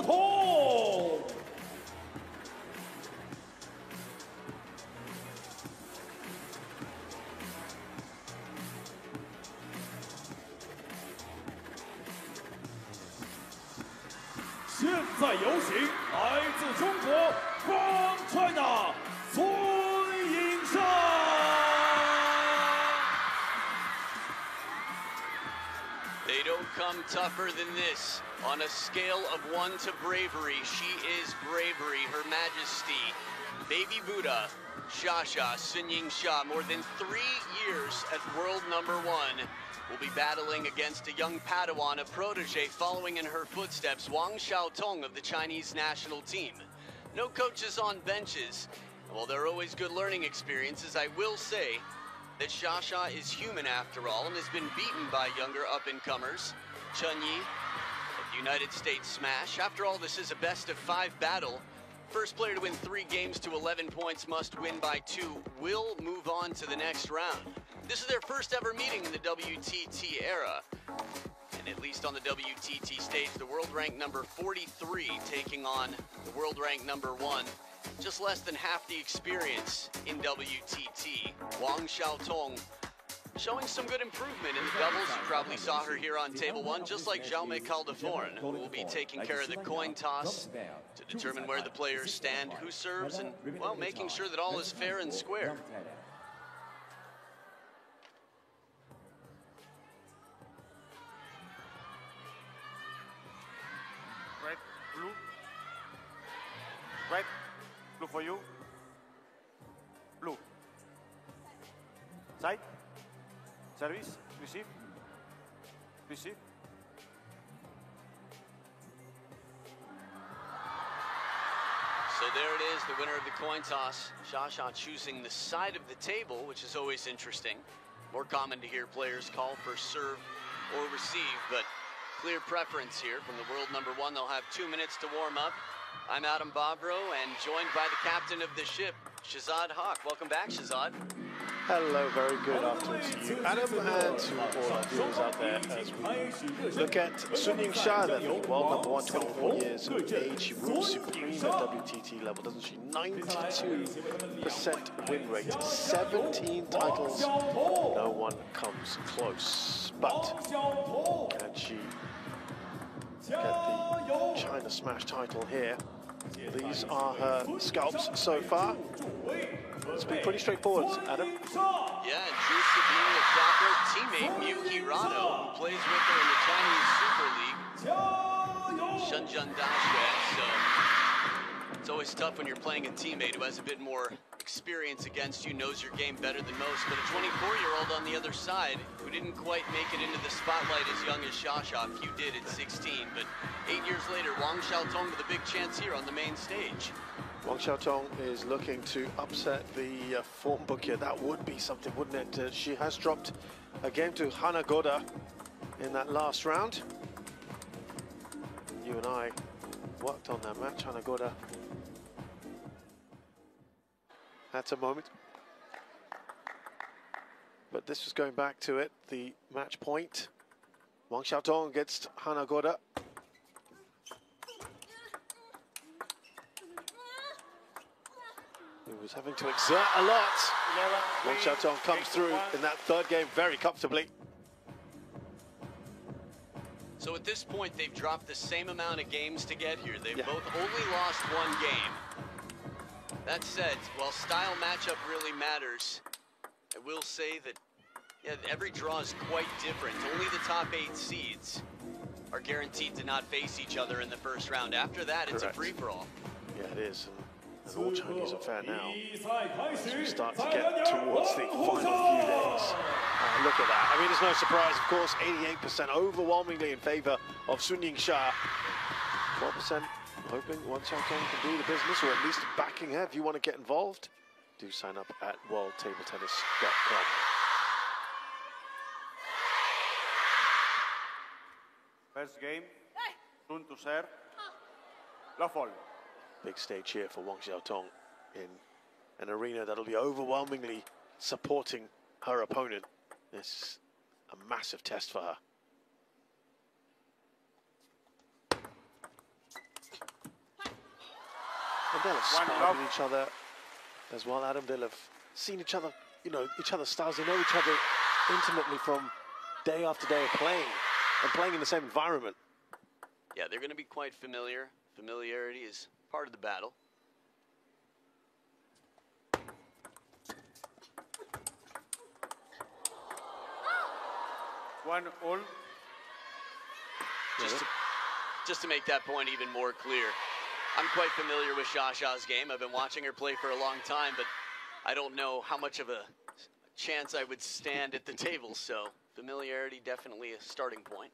Xiaotong. 现在有请来自中国 from China 孙Yingsha。They don't come tougher than this. On a scale of 1 to bravery, she is bravery, Her Majesty. Baby Buddha, Xiaotong Sun Yingsha, more than 3 years at world #1. Will be battling against a young Padawan, a protege following in her footsteps, Wang Xiaotong of the Chinese national team. No coaches on benches. And while there are always good learning experiences, I will say that Xiaotong is human after all and has been beaten by younger up-and-comers. Chen Yi of the United States Smash. After all, this is a best-of-5 battle. First player to win 3 games to 11 points must win by 2, will move on to the next round. This is their first ever meeting in the WTT era. And at least on the WTT stage, the world rank number 43 taking on the world rank number 1. Just less than half the experience in WTT. Wang Xiaotong showing some good improvement in the doubles. You probably saw her here on table 1, just like Jaume Caldeforn, who will be taking care of the coin toss to determine where the players stand, who serves, and, well, making sure that all is fair and square. Red, blue. Red, blue for you. Blue. Side. Service, receive. Receive. So there it is, the winner of the coin toss. Xiaotong choosing the side of the table, which is always interesting. More common to hear players call for serve or receive, but clear preference here from the world #1. They'll have 2 minutes to warm up. I'm Adam Bobrow, and joined by the captain of the ship, Shahzad Haq. Welcome back, Shahzad. Hello, very good afternoon to you, Adam, and to all our viewers out there as we look at Sun Yingsha, the world #1, 24 years of age. She rules supreme at WTT level, doesn't she? 92% win rate, 17 titles, no one comes close. But can she get the China Smash title here? These are her scalps so far. It's been pretty straightforward, Adam. Yeah, and Drew Sabine, a dapper teammate, Miu Hirano, who plays with her in the Chinese Super League. Shenzhen Daxue, so it's always tough when you're playing a teammate who has a bit more experience against you, knows your game better than most, but a 24-year-old on the other side who didn't quite make it into the spotlight as young as Xiaotong. Few did at 16, but 8 years later, Wang Xiaotong with a big chance here on the main stage. Wang Xiaotong is looking to upset the form book here. That would be something, wouldn't it? She has dropped a game to Hanagoda in that last round. You and I worked on that match. Hanagoda at a moment. But this was going back to it, the match point. Wang Xiaotong against Hanagoda. He was having to exert a lot. Wang Xiaotong comes through in that third game very comfortably. So at this point, they've dropped the same amount of games to get here. They've both only lost 1 game. That said, while style matchup really matters, I will say that every draw is quite different. Only the top 8 seeds are guaranteed to not face each other in the first round. After that, it's a free-for-all. Yeah, it is. And all Chinese are fair now as we start to get towards the final few days. Look at that. I mean, it's no surprise, of course, 88% overwhelmingly in favor of Sun Yingsha. 12% hoping Wang Xiaotong can do the business, or at least backing her. If you want to get involved, do sign up at worldtabletennis.com. First game, Sun to serve. La fall. Big stage here for Wang Xiaotong in an arena that'll be overwhelmingly supporting her opponent. This is a massive test for her. And they'll have sparred with each other as well, Adam. They'll have seen each other, you know, each other's styles. They know each other intimately from day after day of playing and playing in the same environment. Yeah, they're going to be quite familiar. Familiarity is part of the battle. One all. Just to make that point even more clear, I'm quite familiar with Xiaoxia's game. I've been watching her play for a long time, but I don't know how much of a chance I would stand at the table, so familiarity definitely a starting point.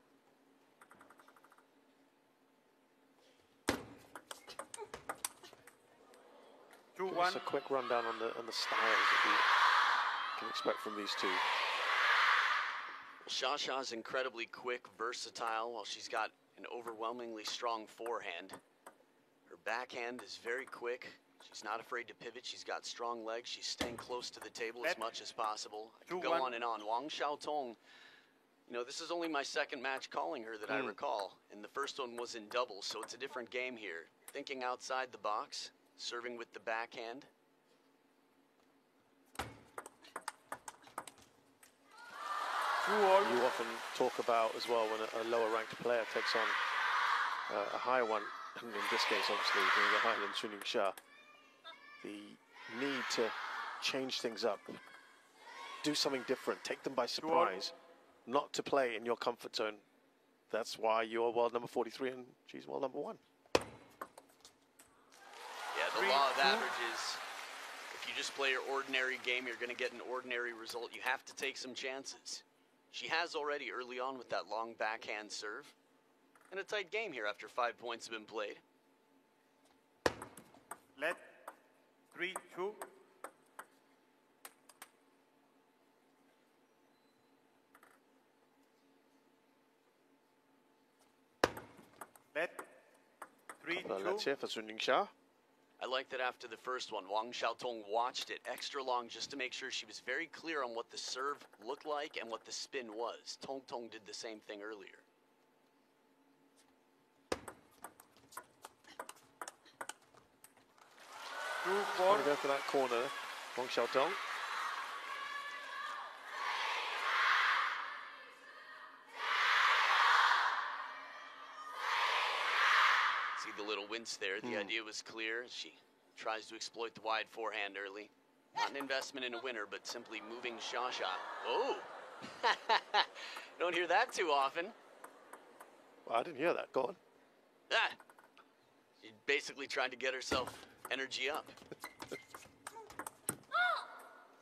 Just a quick rundown on the styles that we can expect from these two. Well, Xiaoxia's incredibly quick, versatile, while she's got an overwhelmingly strong forehand. Her backhand is very quick. She's not afraid to pivot. She's got strong legs. She's staying close to the table as much as possible. I could go on and on. Wang Xiaotong, you know, this is only my second match calling her that I recall, and the first one was in doubles, so it's a different game here. Thinking outside the box, serving with the backhand. You often talk about as well when a lower ranked player takes on a higher one, and in this case obviously being a higher than Sun Yingsha, the need to change things up, do something different, take them by surprise, not to play in your comfort zone. That's why you're world number 43 and she's world number 1. Yeah, the law of averages. If you just play your ordinary game, you're going to get an ordinary result. You have to take some chances. She has already early on with that long backhand serve. And a tight game here after 5 points have been played. Let 3-2. Let 3-2. Let's hear for Sun Yingsha. I like that after the first one, Wang Xiaotong watched it extra long just to make sure she was very clear on what the serve looked like and what the spin was. Tong Tong did the same thing earlier. Trying to go for that corner, Wang Xiaotong. See the little wince there. The idea was clear. She tries to exploit the wide forehand early. Not an investment in a winner, but simply moving Xiaoxia. Oh! Don't hear that too often. Well, I didn't hear that. Go on. Ah! She basically tried to get herself energy up.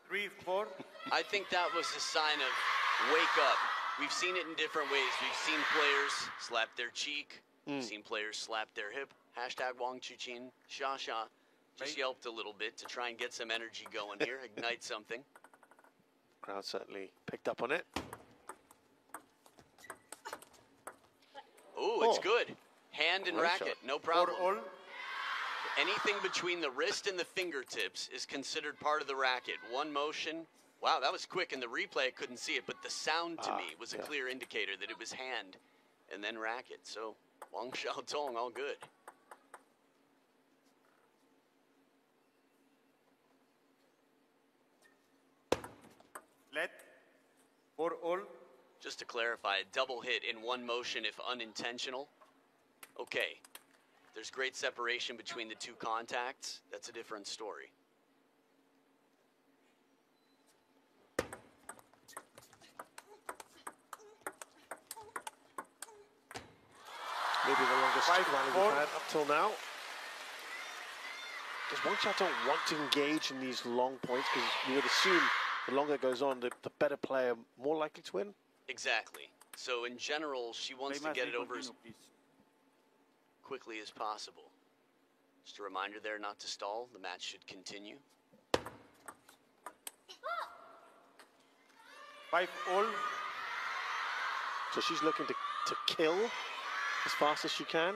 3-4. I think that was a sign of wake up. We've seen it in different ways. We've seen players slap their cheek. We've seen players slap their hip. Hashtag Wang Chuqin. Xiaoxia just yelped a little bit to try and get some energy going here, ignite something. Crowd certainly picked up on it. Ooh, it's good. Hand and racket, no problem. Anything between the wrist and the fingertips is considered part of the racket. One motion. Wow, that was quick. In the replay, I couldn't see it, but the sound to me was a clear indicator that it was hand and then racket. So Wang Xiaotong, all good. Let 4-all. Just to clarify, a double hit in one motion if unintentional. Okay. There's great separation between the two contacts. That's a different story. Maybe the longest rally we've had up till now. Does Wang Xiaotong want to engage in these long points? Because you would assume the longer it goes on, the better player, more likely to win. Exactly. So in general, she wants to get it over as quickly as possible. Just a reminder there not to stall. The match should continue. 5-all. So she's looking to kill as fast as she can.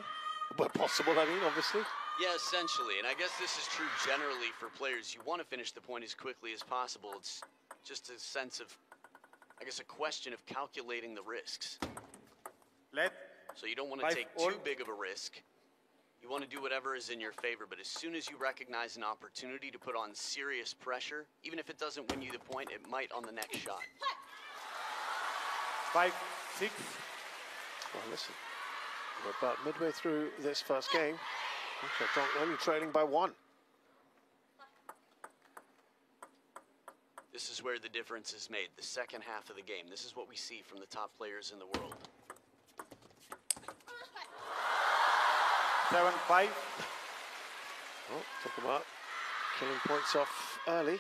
Where possible, I mean, obviously. Yeah, essentially. And I guess this is true generally for players. You want to finish the point as quickly as possible. It's just a sense of, I guess, a question of calculating the risks. Let So you don't want to take too big of a risk. You want to do whatever is in your favor, but as soon as you recognize an opportunity to put on serious pressure, even if it doesn't win you the point, it might on the next shot. 5-6. Well, listen, we're about midway through this first game. Xiaotong only trailing by 1. This is where the difference is made, the second half of the game. This is what we see from the top players in the world. 7-5. Oh, talk about killing points off early.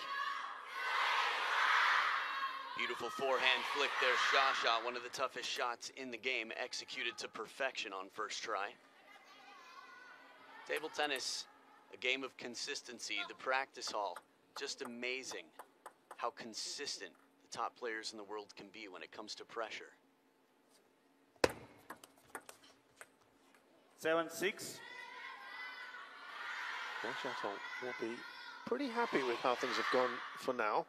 Beautiful forehand flick there, Xiaosha, one of the toughest shots in the game, executed to perfection on first try. Table tennis, a game of consistency, the practice hall, just amazing how consistent the top players in the world can be when it comes to pressure. 7-6. Well, Xiaotong will be pretty happy with how things have gone for now.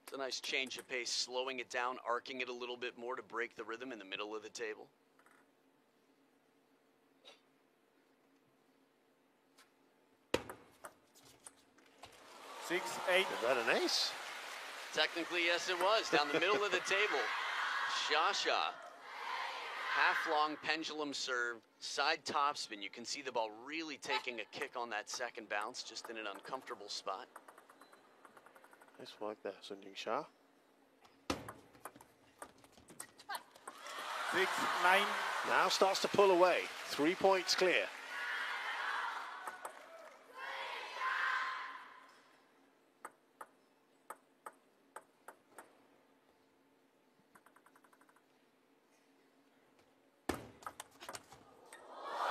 It's a nice change of pace, slowing it down, arcing it a little bit more to break the rhythm in the middle of the table. Six, 8. Is that an ace? Technically, yes, it was. Down the middle of the table. Xiaosha. Half-long pendulum serve, side topspin. You can see the ball really taking a kick on that second bounce, just in an uncomfortable spot. Nice work there, Yingsha. 6-9. Now starts to pull away. 3 points clear.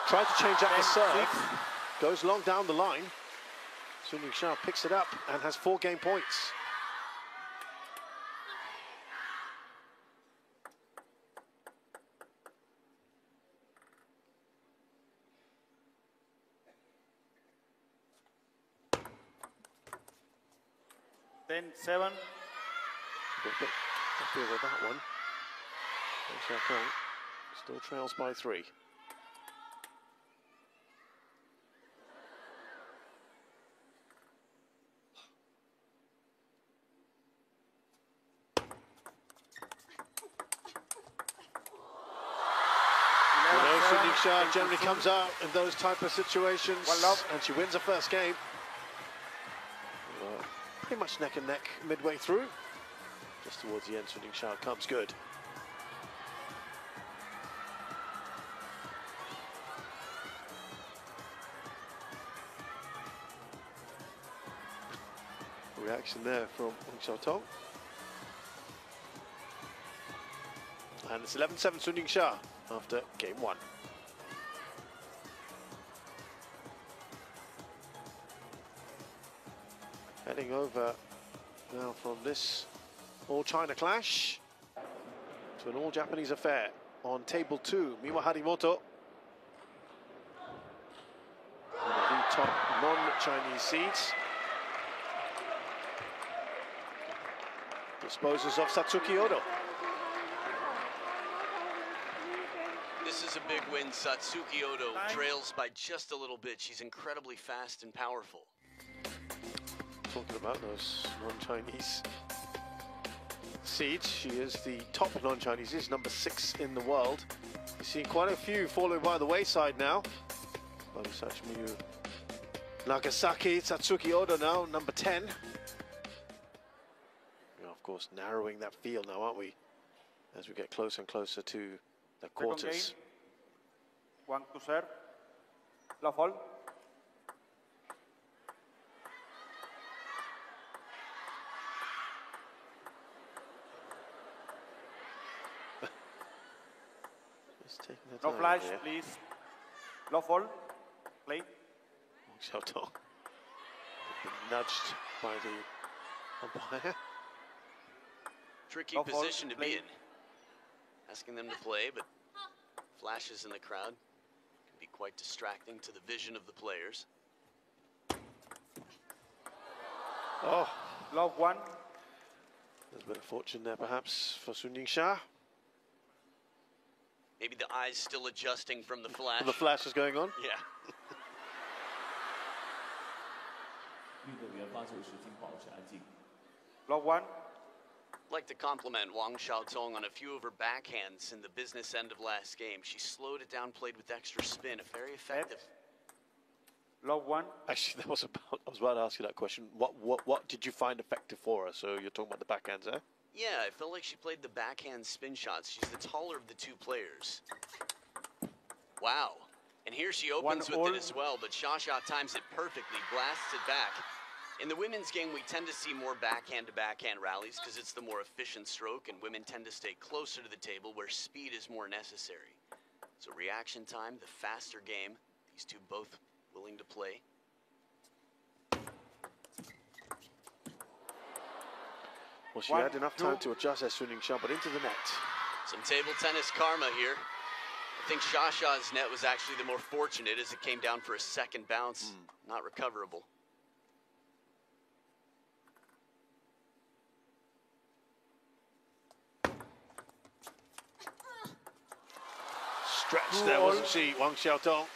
Tried to change up the serve. Goes long down the line. Yingsha picks it up and has 4 game points. Then 7. A bit happy with that one. Xiaotong still trails by 3. Yingsha generally comes out in those type of situations, and she wins the first game. Pretty much neck and neck midway through. Just towards the end, Yingsha comes good. Reaction there from Xiaotong. And it's 11-7 Yingsha after game 1. Heading over now from this all-China clash to an all-Japanese affair on table 2. Miwa Harimoto, one of the top non-Chinese seeds, disposes of Satsuki Odo. This is a big win. Satsuki Odo trails by just a little bit. She's incredibly fast and powerful. Talking about those non-Chinese seeds, she is the top non-Chinese, is number 6 in the world. You're seeing quite a few falling by the wayside now. Miyu Nagasaki, Satsuki Odo now, number 10. You know, of course, narrowing that field now, aren't we? As we get closer and closer to the quarters. 1 to serve. Love all. No flash, here. Please. Love all. Play. Xiaotong nudged by the umpire. Tricky position to be in. Asking them to play, but flashes in the crowd can be quite distracting to the vision of the players. Oh, love 1. There's a bit of fortune there, perhaps, for Yingsha. Maybe the eyes still adjusting from the flash. The flash is going on? Yeah. 运动员发球时请保持安静。 Block 1. I'd like to compliment Wang Xiaotong on a few of her backhands in the business end of last game. She slowed it down, played with extra spin, very effective. Block 1. Actually, I was about to ask you that question. What did you find effective for her? So you're talking about the backhands, eh? Yeah, I felt like she played the backhand spin shots. She's the taller of the two players. Wow. And here she opens with it as well, but Xiaosha times it perfectly, blasts it back. In the women's game, we tend to see more backhand-to-backhand rallies because it's the more efficient stroke, and women tend to stay closer to the table where speed is more necessary. So reaction time, the faster game, these two both willing to play. Well, she had enough time to adjust as Yingsha, but into the net. Some table tennis karma here. I think Xiaosha's net was actually the more fortunate as it came down for a second bounce, not recoverable. Stretched there, wasn't she, Wang Xiaotong?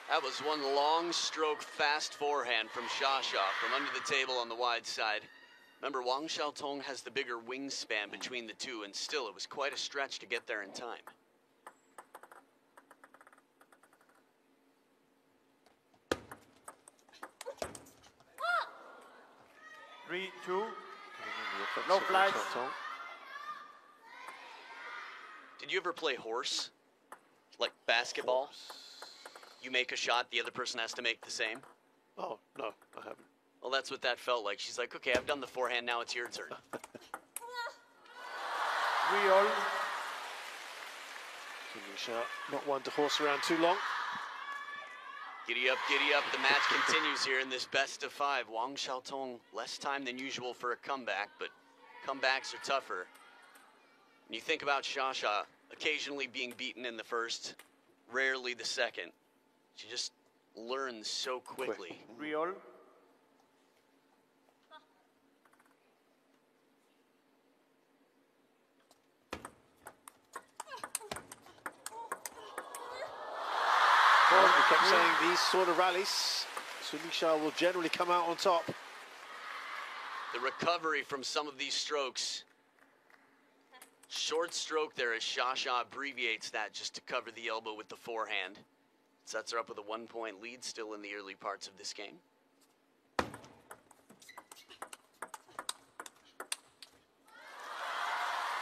That was one long stroke fast forehand from Xiaosha from under the table on the wide side. Remember, Wang Xiaotong has the bigger wingspan between the two, and still it was quite a stretch to get there in time. Three, two. No flags. Did you ever play horse? Like basketball? You make a shot, the other person has to make the same? Oh, no, I haven't. Well, that's what that felt like. She's like, okay, I've done the forehand, now it's your turn. 3-all. Yingsha, not one to horse around too long. Giddy up, giddy up. The match continues here in this best of 5. Wang Xiaotong, less time than usual for a comeback, but comebacks are tougher. When you think about Xiaosha occasionally being beaten in the first, rarely the second, she just learns so quickly. 3-all. We kept saying these sort of rallies, Yingsha will generally come out on top. The recovery from some of these strokes. Short stroke there as Xiaosha abbreviates that just to cover the elbow with the forehand. Sets her up with a 1-point lead still in the early parts of this game.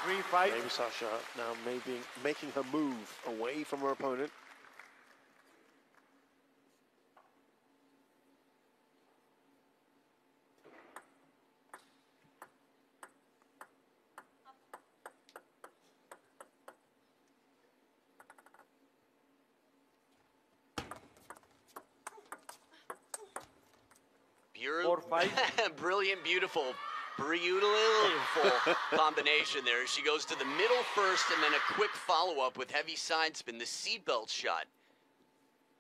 Three, five. Maybe Xiaosha now maybe making her move away from her opponent. Brilliant, beautiful combination there. She goes to the middle first and then a quick follow-up with heavy side spin, the seatbelt shot.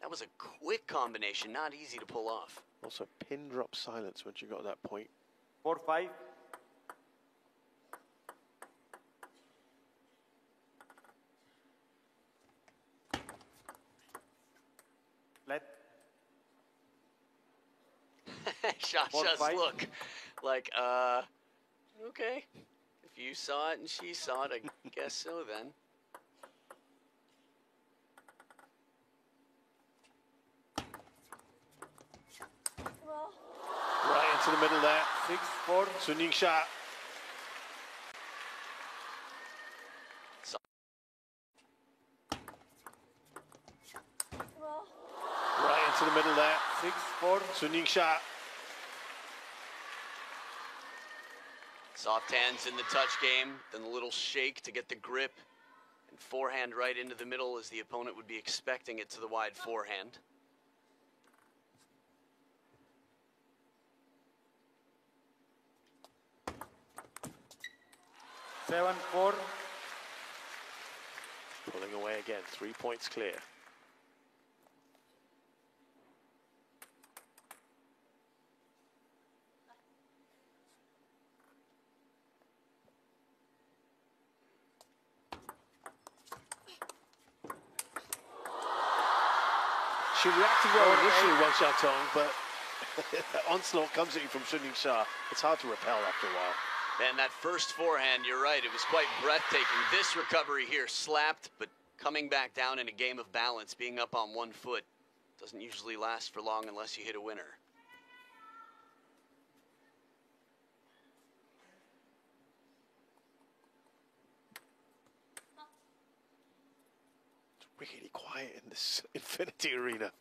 That was a quick combination, not easy to pull off. Also pin drop silence when she got that point. 4-5. Let. Xiaosha's look, like, okay. If you saw it and she saw it, I guess so then. Right into the middle there. 6-4. Yingsha. Right into the middle there. 6-4. Yingsha. Soft hands in the touch game, then a little shake to get the grip, and forehand right into the middle as the opponent would be expecting it to the wide forehand. Seven, 4. Pulling away again, 3 points clear. She reacted well initially, Wang Xiaotong, but that onslaught comes at you from Sun Yingsha. It's hard to repel after a while. And that first forehand, you're right, it was quite breathtaking. This recovery here, slapped, but coming back down in a game of balance, being up on one foot, doesn't usually last for long unless you hit a winner. It's really quiet in this Infinity Arena.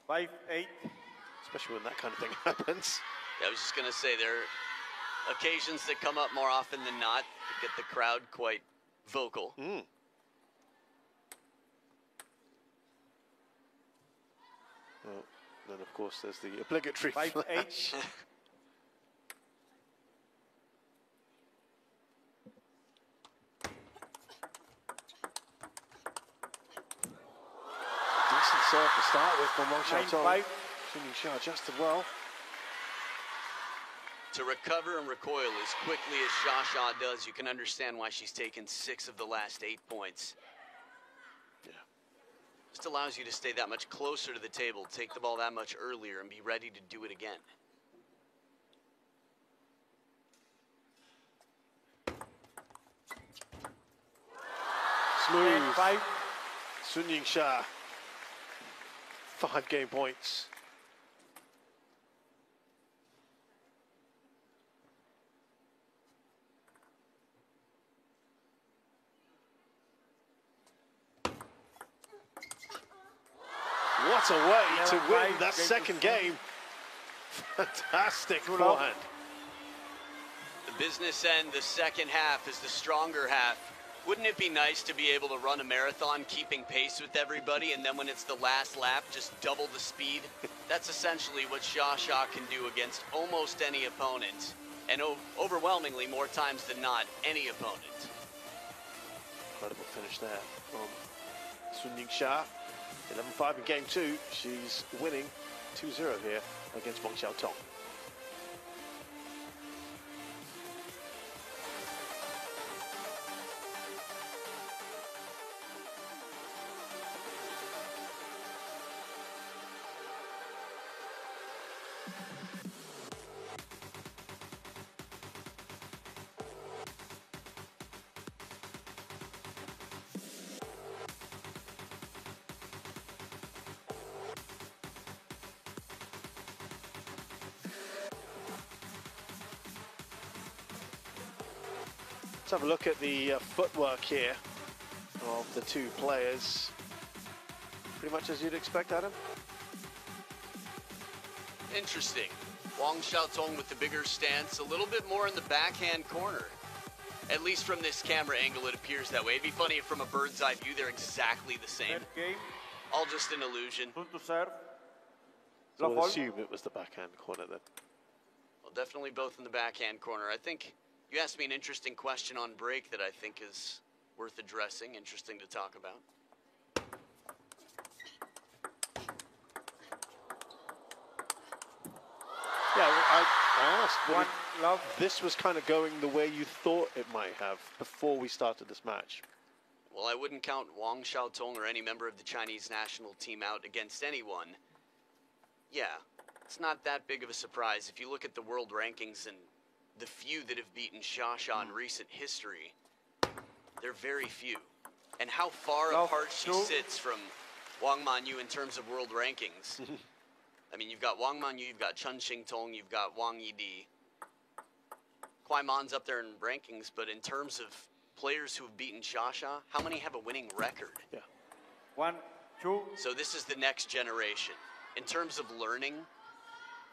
5-8. Especially when that kind of thing happens. Yeah, I was just going to say, there are occasions that come up more often than not to get the crowd quite vocal. Mm. Well, then, of course, there's the obligatory 5-8. flash. Decent serve to start with from Wang Xiaotong. 9-5. Sun Yingsha adjusted well. To recover and recoil as quickly as Xiaosha does, you can understand why she's taken 6 of the last 8 points. Yeah. Just allows you to stay that much closer to the table, take the ball that much earlier, and be ready to do it again. Smooth. 10-5. Sun Yingsha. 5 game points. What a way to win that second game. Fantastic forehand. The business end, the second half, is the stronger half. Wouldn't it be nice to be able to run a marathon keeping pace with everybody, and then when it's the last lap, just double the speed? That's essentially what Xiaosha can do against almost any opponent, and overwhelmingly more times than not, any opponent. Incredible finish there from Sun Yingsha. 11-5 in game 2. She's winning 2-0 here against Wang Xiaotong. Let's have a look at the footwork here of the two players. Pretty much as you'd expect, Adam. Interesting. Wang Xiaotong with the bigger stance, a little bit more in the backhand corner. At least from this camera angle, it appears that way. It'd be funny if from a bird's eye view, they're exactly the same. Game. All just an illusion. Sun to serve. So we'll assume it was the backhand corner then. Well, definitely both in the backhand corner. I think you asked me an interesting question on break that I think is worth addressing, interesting to talk about. Yeah, I asked, One love. this was kind of going the way you thought it might have before we started this match. Well, I wouldn't count Wang Xiaotong or any member of the Chinese national team out against anyone. Yeah, it's not that big of a surprise. If you look at the world rankings and the few that have beaten Xiaosha in recent history, they're very few. And how far apart she sits from Wang Manyu in terms of world rankings. I mean, you've got Wang Manyu, you've got Chen Xingtong, you've got Wang Yidi. Kuai Man's up there in rankings, but in terms of players who have beaten Xiaosha, how many have a winning record? Yeah. 1, 2. So this is the next generation. In terms of learning,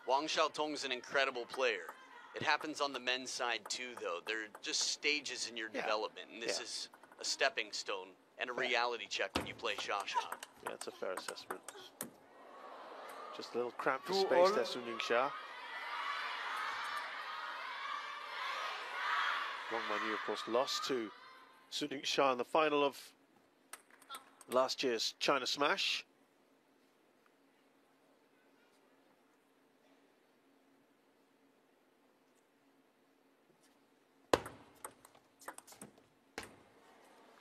Wang Xiaotong's an incredible player. It happens on the men's side too, though. They're just stages in your development, and this is a stepping stone and a reality check when you play Xiaosha. Yeah, that's a fair assessment. Just a little cramp for space there, Sun Yingsha. Wang Manyu, of course, lost to Sun Yingsha in the final of last year's China Smash.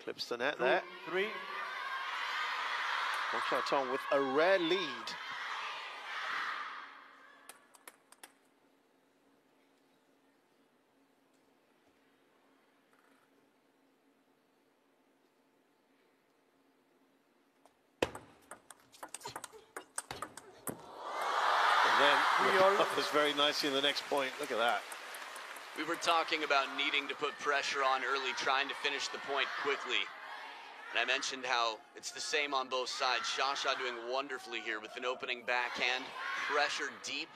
Clips the net there. 3. Xiaotong with a rare lead. Recovers very nicely in the next point. Look at that. We were talking about needing to put pressure on early, trying to finish the point quickly. And I mentioned how it's the same on both sides. Xiaosha doing wonderfully here with an opening backhand, pressure deep,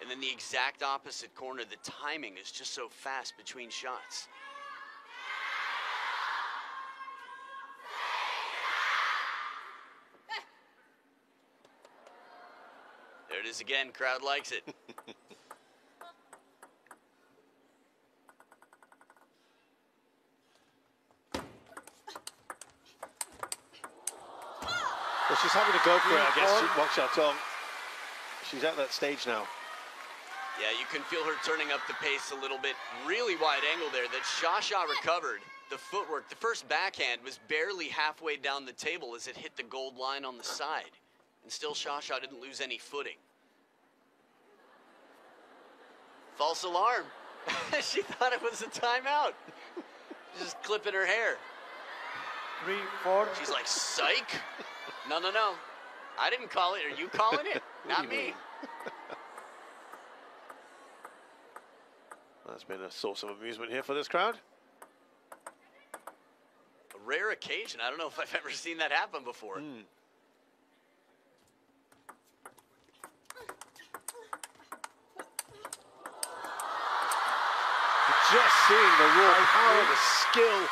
and then the exact opposite corner. The timing is just so fast between shots. There it is again, crowd likes it. Well, she's having to go for it, I guess, Wang Xiaotong. She's at that stage now. Yeah, you can feel her turning up the pace a little bit. Really wide angle there that Xiaosha recovered. The footwork, the first backhand was barely halfway down the table as it hit the gold line on the side. And still Xiaosha didn't lose any footing. False alarm. She thought it was a timeout. Just clipping her hair. 3-4. She's like, psych. No, no, no. I didn't call it. Are you calling it? Not me. That's been a source of amusement here for this crowd. A rare occasion. I don't know if I've ever seen that happen before. Just seeing the raw power, the skill,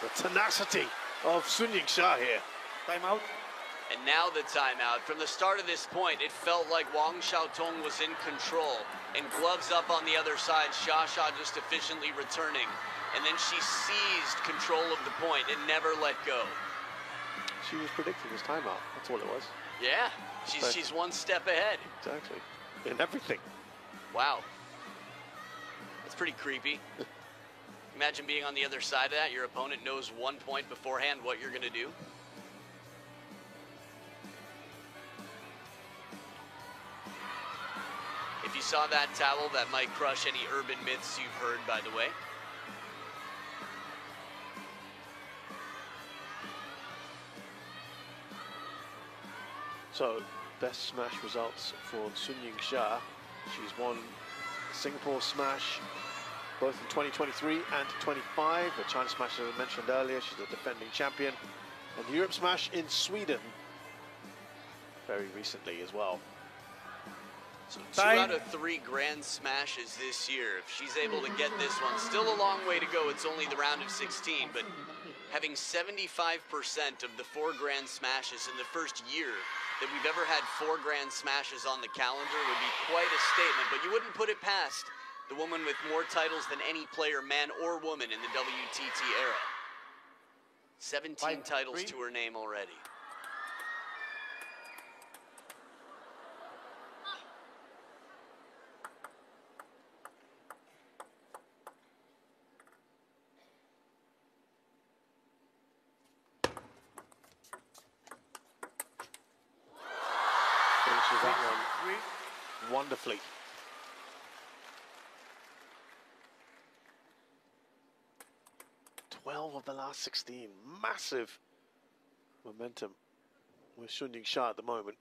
the tenacity of Yingsha here. Timeout. And now the timeout. From the start of this point, it felt like Wang Xiaotong was in control. And gloves up on the other side, Xiaosha just efficiently returning. And then she seized control of the point and never let go. She was predicting this timeout. That's what it was. Yeah, she's one step ahead. Exactly. In everything. Wow. That's pretty creepy. Imagine being on the other side of that. Your opponent knows 1 point beforehand what you're going to do. If you saw that towel, that might crush any urban myths you've heard, by the way. So, best smash results for Yingsha. She's won Singapore Smash both in 2023 and 25. The China Smash, as I mentioned earlier, she's a defending champion. And the Europe Smash in Sweden very recently as well. So 2 out of 3 Grand Smashes this year. If she's able to get this one, still a long way to go. It's only the round of 16, but having 75% of the 4 Grand Smashes in the first year that we've ever had 4 Grand Smashes on the calendar would be quite a statement, but you wouldn't put it past the woman with more titles than any player, man or woman, in the WTT era. 17 titles to her name already. Finishes that one wonderfully. Of the last 16, massive momentum with Yingsha at the moment.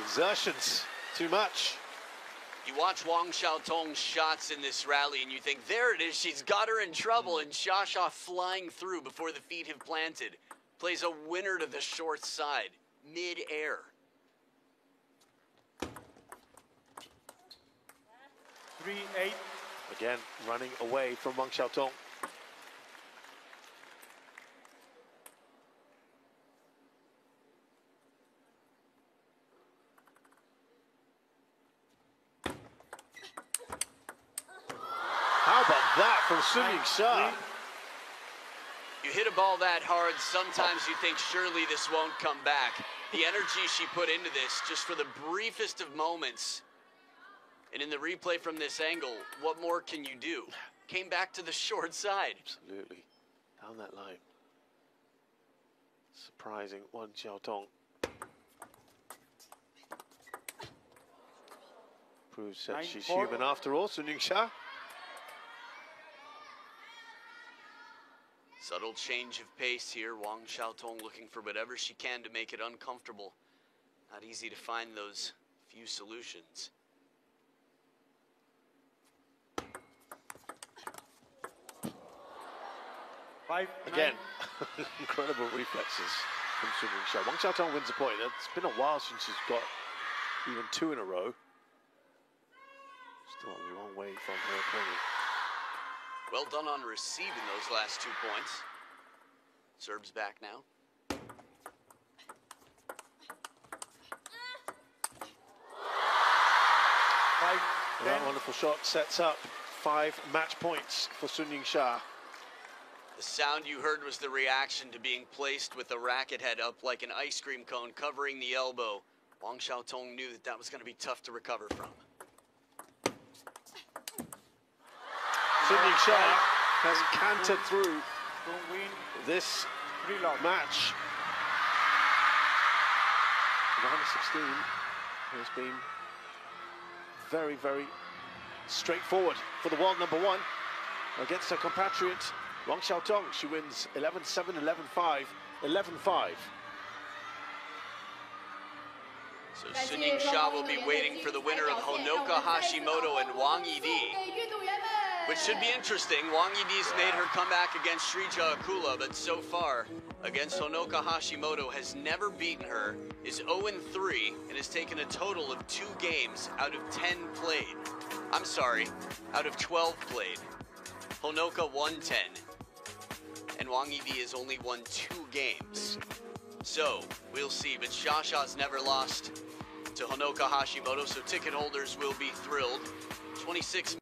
Exertions, too much. You watch Wang Xiaotong's shots in this rally and you think, there it is, she's got her in trouble, and Xiaosha flying through before the feet have planted. Plays a winner to the short side, mid-air. 3-8. Again, running away from Wang Xiaotong. How about that from Yingsha? You hit a ball that hard, sometimes you think surely this won't come back. The energy she put into this, just for the briefest of moments, And in the replay from this angle, what more can you do? Came back to the short side. Absolutely. Down that line. Surprising one, Xiaotong. Proves that she's human after all, Yingsha. Subtle change of pace here. Wang Xiaotong looking for whatever she can to make it uncomfortable. Not easy to find those few solutions. Again, incredible reflexes from Yingsha. Wang Xiaotong wins the point. It's been a while since she's got even 2 in a row. Still a long way from her opponent. Well done on receiving those last 2 points. Serves back now. And that wonderful shot sets up 5 match points for Yingsha. The sound you heard was the reaction to being placed with the racket head up like an ice cream cone covering the elbow. Wang Xiaotong knew that that was going to be tough to recover from. Yingsha has cantered through this match. Round 16 has been very, very straightforward for the world number 1 against her compatriot Wang Xiaotong. She wins 11-7, 11-5, 11-5. So Yingsha will be waiting for the winner of Honoka Hashimoto and Wang Yidi. Which should be interesting. Wang Yidi's made her comeback against Shrija Akula, but so far, against Honoka Hashimoto, has never beaten her, is 0-3, and has taken a total of 2 games out of 10 played. I'm sorry, out of 12 played. Honoka won 10, and Wang Yidi has only won 2 games. So, we'll see, but Xiaxa's never lost to Honoka Hashimoto, so ticket holders will be thrilled. 26